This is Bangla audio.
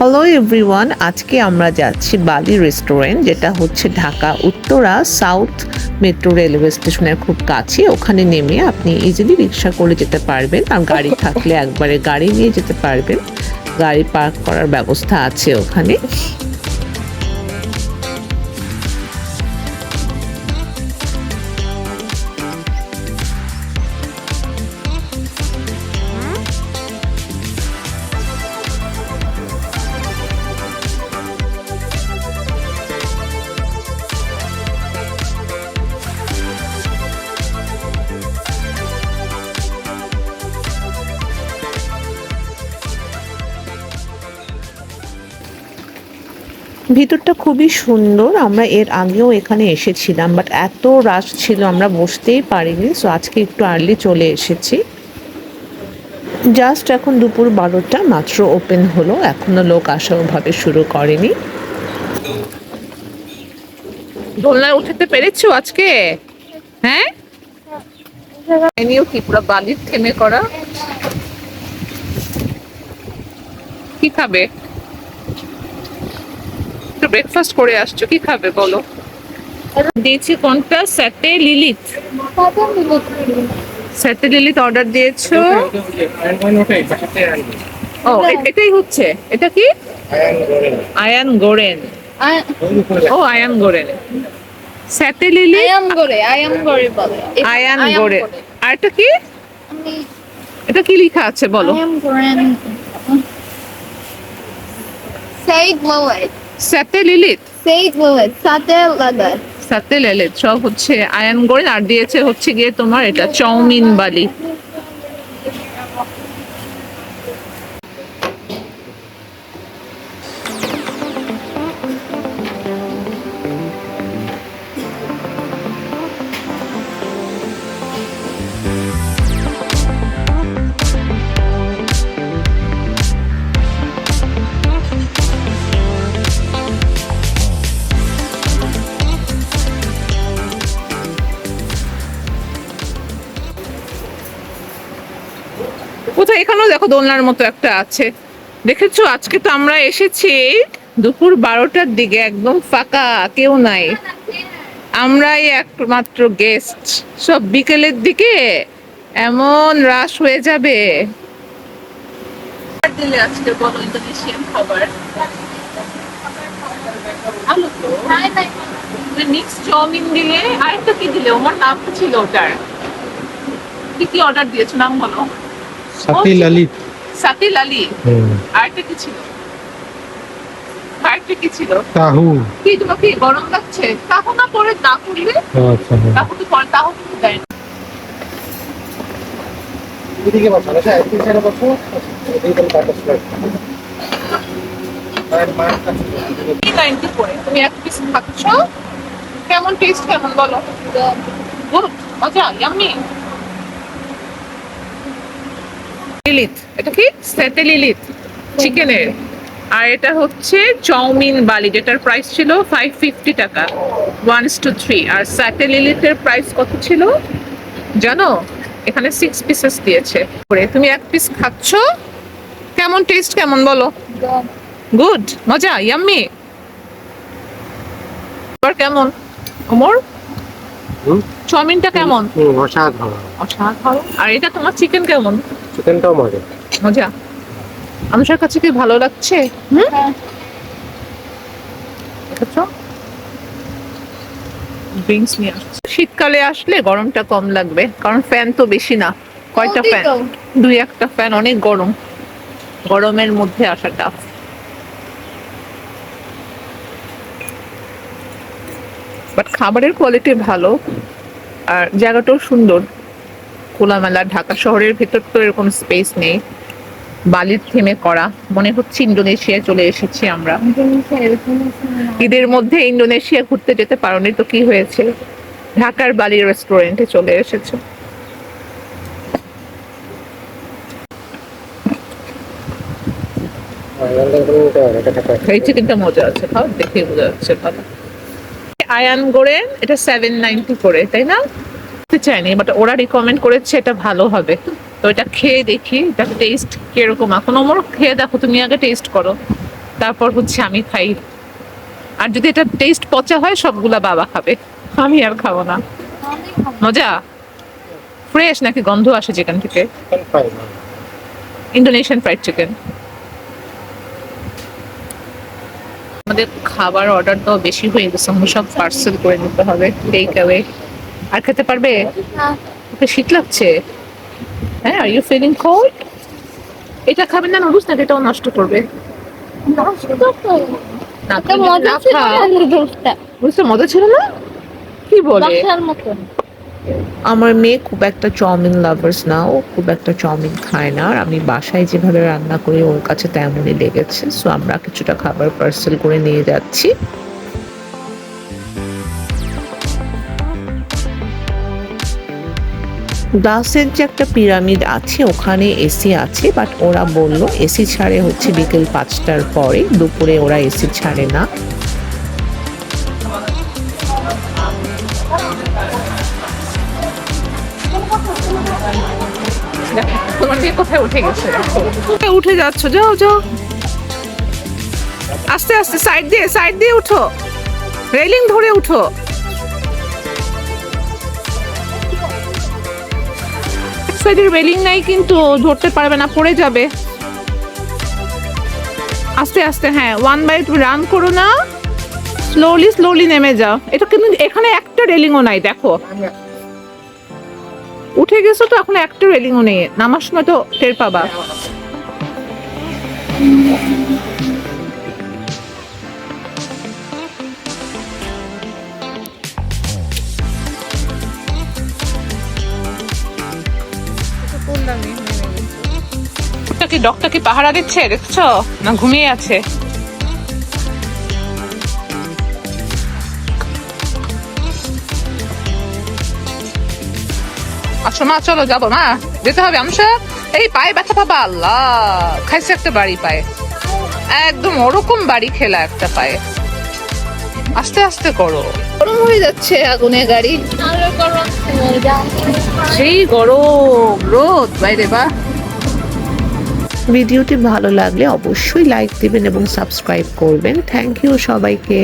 হ্যালো এভরিওয়ান, আজকে আমরা যাচ্ছি বালি রেস্টুরেন্ট, যেটা হচ্ছে Dhaka Uttara south metro railway স্টেশনের খুব কাছে। ওখানে নেমে আপনি ইজিলি রিক্সা করে যেতে পারবেন, আর গাড়ি থাকলে একবারে গাড়ি নিয়ে যেতে পারবেন। গাড়ি পার্ক করার ব্যবস্থা আছে ওখানে। ভিতরটা খুবই সুন্দর। আমরা এর আগেও এখানে এসেছিলাম, বাট এত রাশ ছিল আমরা বসতেই পারিনি। সো আজকে একটু আর্লি চলে এসেছি। জাস্ট এখন দুপুর 12টা মাত্র ওপেন হলো, এখনো লোক আসা ওভাবে শুরু করেনি। দোলনায় উঠতে পেরেছো আজকে? হ্যাঁ, এনিও কি পুরো বালির থেমে করা। কি খাবে? একটু ব্রেকফাস্ট করে আসছো, কি খাবে বলো? দিয়েছি কোনটা? স্যাটে লিলিথ। স্যাটে লিলিথ অর্ডার দিয়েছো? ও এটাই হচ্ছে। এটা কি? আয়ান গোরেন। ও আয়ান গোরেন। স্যাটে লিলিথ আয়ান গোরে। আর এটা কি? এটা কি লেখা আছে বলো? স্যাটে লিলিথ, সাথে লেলিত সব হচ্ছে আয়ান গোরেন। আর দিয়েছে হচ্ছে গিয়ে তোমার এটা চাউমিন বালি। কোথায়? এখানেও দেখো দোলনার মতো একটা আছে, দেখেছো? আজকে তো আমরা এসেছি দুপুর 12টার দিকে, একদম ফাঁকা, কেউ নাই। আমরাই একমাত্র গেস্ট। সব বিকেলের দিকে এমন রাশ হয়ে যাবে। দিলে আজকে বলো ইন্দোনেশিয়ান খাবার ভালো তো। মিক্স চাউমিন দিলে, আরেকটা কি দিলে? আমার নাম ছিল ওটার, কি কি অর্ডার দিয়েছো নাম বলো? সাথী লালিত। সাথী লালিত। আরেকটা কি ছিল? আরেকটা কি ছিল? তাহু। কি তোমার কি গরম লাগছে? তাহু না পরে না করলে? আচ্ছা, তাহু তো পরে, তাহু তো দেয় না। এদিকে বসো, আচ্ছা এদিকে ছেড়ে বসো। এদিকে কাটা স্টার্ট। আর মাছটা 90 করে তুমি এক পিস খাচ্ছো। কেমন টেস্ট, কেমন বলো? গুড, মজা, ইয়াম্মি। লিলিথ, এটা কি? স্যাটে লিলিথ চিকেনের। আর এটা হচ্ছে চাউমিন বালি, যেটার প্রাইস ছিল 550 টাকা 1:3। আর স্যাটে লিলিথের প্রাইস কত ছিল জানো? এখানে 6 পিসেস দিয়েছে। তুমি এক পিস খাচ্ছ, কেমন টেস্ট, কেমন বলো? গুড, মজা, ইয়াম্মি। আর কেমন ওমর চাউমিনটা কেমন? অসাধারণ, অসাধারণ। আর এটা তোমার চিকেন কেমন? চিকেনটাও মজা, মজা। আমার কাছে কি ভালো লাগছে? দেখেছো? ড্রিঙ্কস নিয়ে আসছে। শীতকালে আসলে গরমটা কম লাগবে, কারণ ফ্যান তো বেশি না। কয়টা ফ্যান? দুই একটা ফ্যান, অনেক গরম। গরমের মধ্যে আসা টাফ। বাট খাবারের কোয়ালিটি ভালো, আর জায়গাটাও সুন্দর, খোলামেলা। ঢাকা শহরের ভেতর তো এরকম স্পেস নেই। বালির থেমে করা, মনে হচ্ছে ইন্দোনেশিয়া চলে এসেছি আমরা। ঈদের মধ্যে ইন্দোনেশিয়া ঘুরতে যেতে পারোনি তো কি হয়েছে, ঢাকার বালি রেস্টুরেন্টে চলে এসেছো। এই চিকেনটা মজা আছে, খাও, দেখে বোঝা যাচ্ছে ভালো। আয়ান গোরেন, এটা 790 করে, তাই না? চাইনি, বাট ওরা রিকমেন্ড করেছে এটা ভালো হবে, তো এটা খেয়ে দেখি এটা টেস্ট কিরকম। এখন ওমর খেয়ে দেখো, তুমি আগে টেস্ট করো। তারপর হচ্ছে আমি খাই। আর যদি এটা টেস্ট পচা হয় সবগুলা বাবা খাবে, আমি আর খাবো না। মজা? ফ্রেশ নাকি গন্ধ আসে যেখান থেকে? Indonesian fried chicken. আমাদের খাবার অর্ডার তো বেশি হয়ে গেছে, আমরা সব পার্সেল করে নিতে হবে, টেক অ্যাওয়ে। আর খেতে পারবে? ওকে শীত লাগছে? হ্যাঁ, আর ইউ ফিলিং কোল্ড? এটা খাবেন না নুডলস, নাকি এটাও নষ্ট করবে? না, তুমি যদি না খাও। বুঝতে মজা ছিল না? কি বলে? আমার মেয়ে খুব একটা চাউমিন লাভার্স না, ও খুব একটা চাউমিন খায় না। আর আমি বাসায় যেভাবে রান্না করি ওর কাছে তেমনই লেগেছে, সো আমরা কিছুটা খাবার পার্সেল করে নিয়ে যাচ্ছি। গ্লাসের যে একটা পিরামিড আছে ওখানে এসি আছে, বাট ওরা বলল এসি ছাড়ে হচ্ছে বিকেল 5টার পরে, দুপুরে ওরা এসি ছাড়ে না। তোমার মেয়ে কোথায় উঠে গেছে? উঠে যাচ্ছ, যাও যাও, আস্তে আস্তে, সাইড দিয়ে উঠো, রেলিং ধরে উঠো। সাইডের রেলিং নাই কিন্তু, ধরতে পারবে না, পড়ে যাবে। আস্তে আস্তে, হ্যাঁ, 1 বাই 2 রান করো না, স্লোলি নেমে যাও। এটা কিন্তু এখানে একটা রেলিংও নাই, দেখো। উঠে গেছো তো, এখন একটা রেলিংও নেই, নামার সময় তো টের পাবা। ডগটা কি পাহারা দিচ্ছে, দেখছো না ঘুমিয়ে আছে? আচ্ছা মা, চলো যাবো, মা যেতে হবে। আমসা, এই পায়ে ব্যথা পাবা, আল্লাহ, খাইছে একটা বাড়ি পায়ে, একদম ওরকম বাড়ি খেলা একটা পায়ে। আস্তে আস্তে করো, গরম হয়ে যাচ্ছে, আগুনে গাড়ি, সেই গরম রোদ বাইরে। বা ভিডিওটি ভালো লাগলে অবশ্যই লাইক দিবেন এবং সাবস্ক্রাইব করবেন। থ্যাংক ইউ সবাইকে।